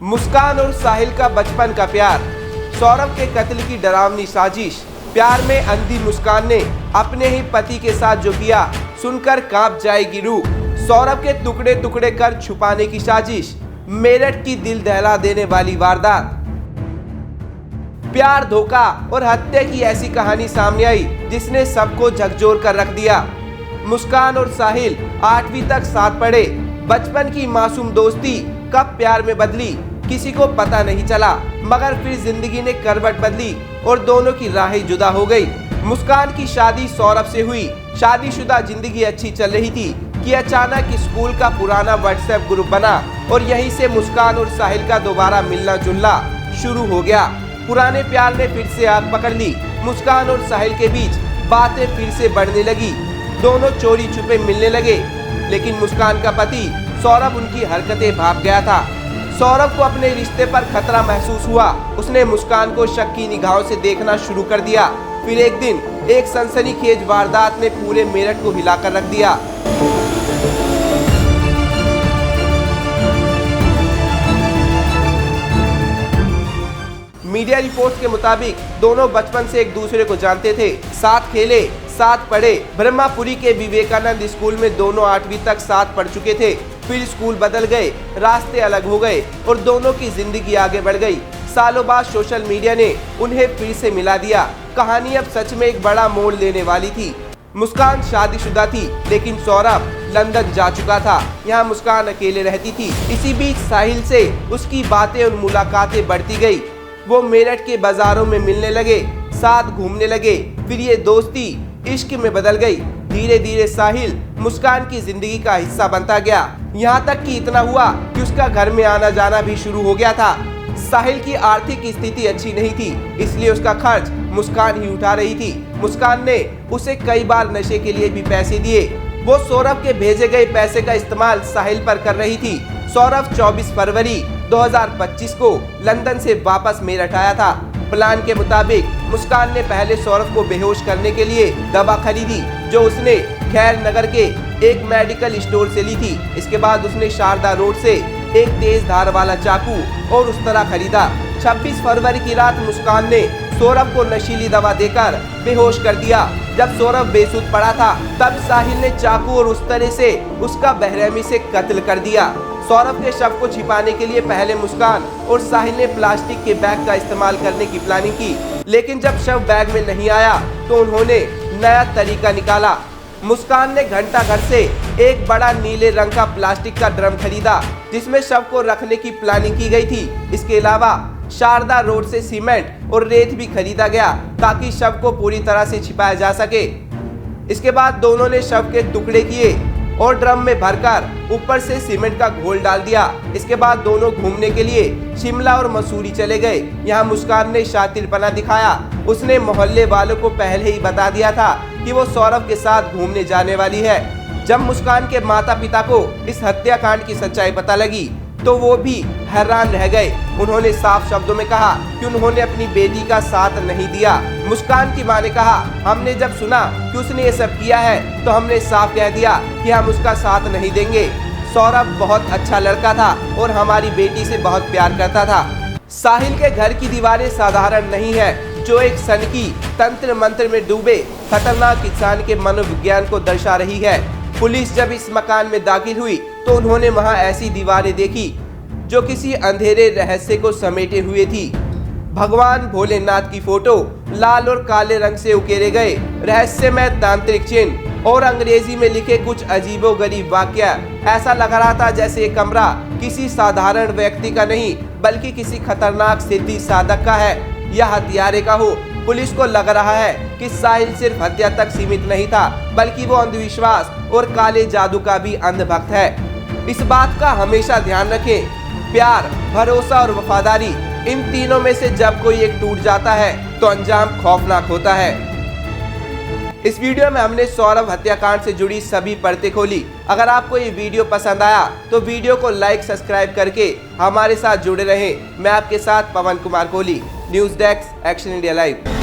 मुस्कान और साहिल का बचपन का प्यार, सौरभ के कत्ल की डरावनी साजिश। प्यार में अंधी मुस्कान ने अपने ही पति के साथ जो किया सुनकर कांप जाएगी रूह। सौरभ के टुकड़े टुकड़े कर छुपाने की साजिश, मेरठ की दिल दहला देने वाली वारदात। प्यार, धोखा और हत्या की ऐसी कहानी सामने आई जिसने सबको झकझोर कर रख दिया। मुस्कान और साहिल 8वीं तक साथ पढ़े। बचपन की मासूम दोस्ती कब प्यार में बदली किसी को पता नहीं चला, मगर फिर जिंदगी ने करवट बदली और दोनों की राहें जुदा हो गई। मुस्कान की शादी सौरभ से हुई। शादीशुदा जिंदगी अच्छी चल रही थी कि अचानक स्कूल का पुराना व्हाट्सएप ग्रुप बना और यहीं से मुस्कान और साहिल का दोबारा मिलना जुलना शुरू हो गया। पुराने प्यार ने फिर से आग पकड़ ली। मुस्कान और साहिल के बीच बातें फिर से बढ़ने लगी। दोनों चोरी छुपे मिलने लगे, लेकिन मुस्कान का पति सौरभ उनकी हरकतें भाप गया था। सौरभ को अपने रिश्ते पर खतरा महसूस हुआ। उसने मुस्कान को शक की निगाहों से देखना शुरू कर दिया। फिर एक दिन एक सनसनीखेज वारदात ने पूरे मेरठ को हिलाकर रख दिया। मीडिया रिपोर्ट्स के मुताबिक दोनों बचपन से एक दूसरे को जानते थे, साथ खेले, साथ पढ़े। ब्रह्मापुरी के विवेकानंद स्कूल में दोनों 8वीं तक साथ पढ़ चुके थे। फिर स्कूल बदल गए, रास्ते अलग हो गए और दोनों की जिंदगी आगे बढ़ गई। सालों बाद सोशल मीडिया ने उन्हें फिर से मिला दिया। कहानी अब सच में एक बड़ा मोड़ लेने वाली थी। मुस्कान शादीशुदा थी, लेकिन सौरभ लंदन जा चुका था। यहाँ मुस्कान अकेले रहती थी। इसी बीच साहिल से उसकी बातें और मुलाकातें बढ़ती गई। वो मेरठ के बाजारों में मिलने लगे, साथ घूमने लगे। फिर ये दोस्ती इश्क में बदल गई। धीरे धीरे साहिल मुस्कान की जिंदगी का हिस्सा बनता गया। यहाँ तक कि इतना हुआ कि उसका घर में आना जाना भी शुरू हो गया था। साहिल की आर्थिक स्थिति अच्छी नहीं थी, इसलिए उसका खर्च मुस्कान ही उठा रही थी। मुस्कान ने उसे कई बार नशे के लिए भी पैसे दिए। वो सौरभ के भेजे गए पैसे का इस्तेमाल साहिल पर कर रही थी। सौरभ 24 फरवरी 2025 को लंदन से वापस मेरठ आया था। प्लान के मुताबिक मुस्कान ने पहले सौरभ को बेहोश करने के लिए दवा खरीदी, जो उसने खैर नगर के एक मेडिकल स्टोर से ली थी। इसके बाद उसने शारदा रोड से एक तेज धार वाला चाकू और उस तरह खरीदा। 26 फरवरी की रात मुस्कान ने सौरभ को नशीली दवा देकर बेहोश कर दिया। जब सौरभ बेसुध पड़ा था, तब साहिल ने चाकू और उस तरह से उसका बेरहमी से कत्ल कर दिया। सौरभ के शव को छिपाने के लिए पहले मुस्कान और साहिल ने प्लास्टिक के बैग का इस्तेमाल करने की प्लानिंग की, लेकिन जब शव बैग में नहीं आया तो उन्होंने नया तरीका निकाला। मुस्कान ने घंटा घर से एक बड़ा नीले रंग का प्लास्टिक का ड्रम खरीदा, जिसमें शव को रखने की प्लानिंग की गई थी। इसके अलावा शारदा रोड से सीमेंट और रेत भी खरीदा गया, ताकि शव को पूरी तरह से छिपाया जा सके। इसके बाद दोनों ने शव के टुकड़े किए और ड्रम में भरकर ऊपर से सीमेंट का घोल डाल दिया। इसके बाद दोनों घूमने के लिए शिमला और मसूरी चले गए। यहाँ मुस्कान ने शातिरपना दिखाया। उसने मोहल्ले वालों को पहले ही बता दिया था कि वो सौरभ के साथ घूमने जाने वाली है। जब मुस्कान के माता पिता को इस हत्याकांड की सच्चाई पता लगी तो वो भी हैरान रह गए। उन्होंने साफ शब्दों में कहा कि उन्होंने अपनी बेटी का साथ नहीं दिया। मुस्कान की मां ने कहा, हमने जब सुना कि उसने ये सब किया है तो हमने साफ कह दिया कि हम उसका साथ नहीं देंगे। सौरभ बहुत अच्छा लड़का था और हमारी बेटी से बहुत प्यार करता था। साहिल के घर की दीवारें साधारण नहीं है, जो एक सनकी तंत्र मंत्र में डूबे खतरनाक इंसान के मनोविज्ञान को दर्शा रही है। पुलिस जब इस मकान में दाखिल हुई तो उन्होंने वहां ऐसी दीवारें देखी जो किसी अंधेरे रहस्य को समेटे हुए थी। भगवान भोलेनाथ की फोटो लाल और काले रंग से उकेरे गए, रहस्यमय तांत्रिक चिन्ह और अंग्रेजी में लिखे कुछ अजीबोगरीब वाक्य। ऐसा लग रहा था जैसे ये कमरा किसी साधारण व्यक्ति का नहीं, बल्कि किसी खतरनाक सिद्धि साधक का है या हत्यारे का हो। पुलिस को लग रहा है कि साहिल सिर्फ हत्या तक सीमित नहीं था, बल्कि वो अंधविश्वास और काले जादू का भी अंधभक्त है। इस बात का हमेशा ध्यान रखें, प्यार, भरोसा और वफादारी, इन तीनों में से जब कोई एक टूट जाता है तो अंजाम खौफनाक होता है। इस वीडियो में हमने सौरभ हत्याकांड से जुड़ी सभी परतें खोली। अगर आपको ये वीडियो पसंद आया तो वीडियो को लाइक, सब्सक्राइब करके हमारे साथ जुड़े रहें। मैं आपके साथ Pavan Kumar Kohli, news desk, Action India live.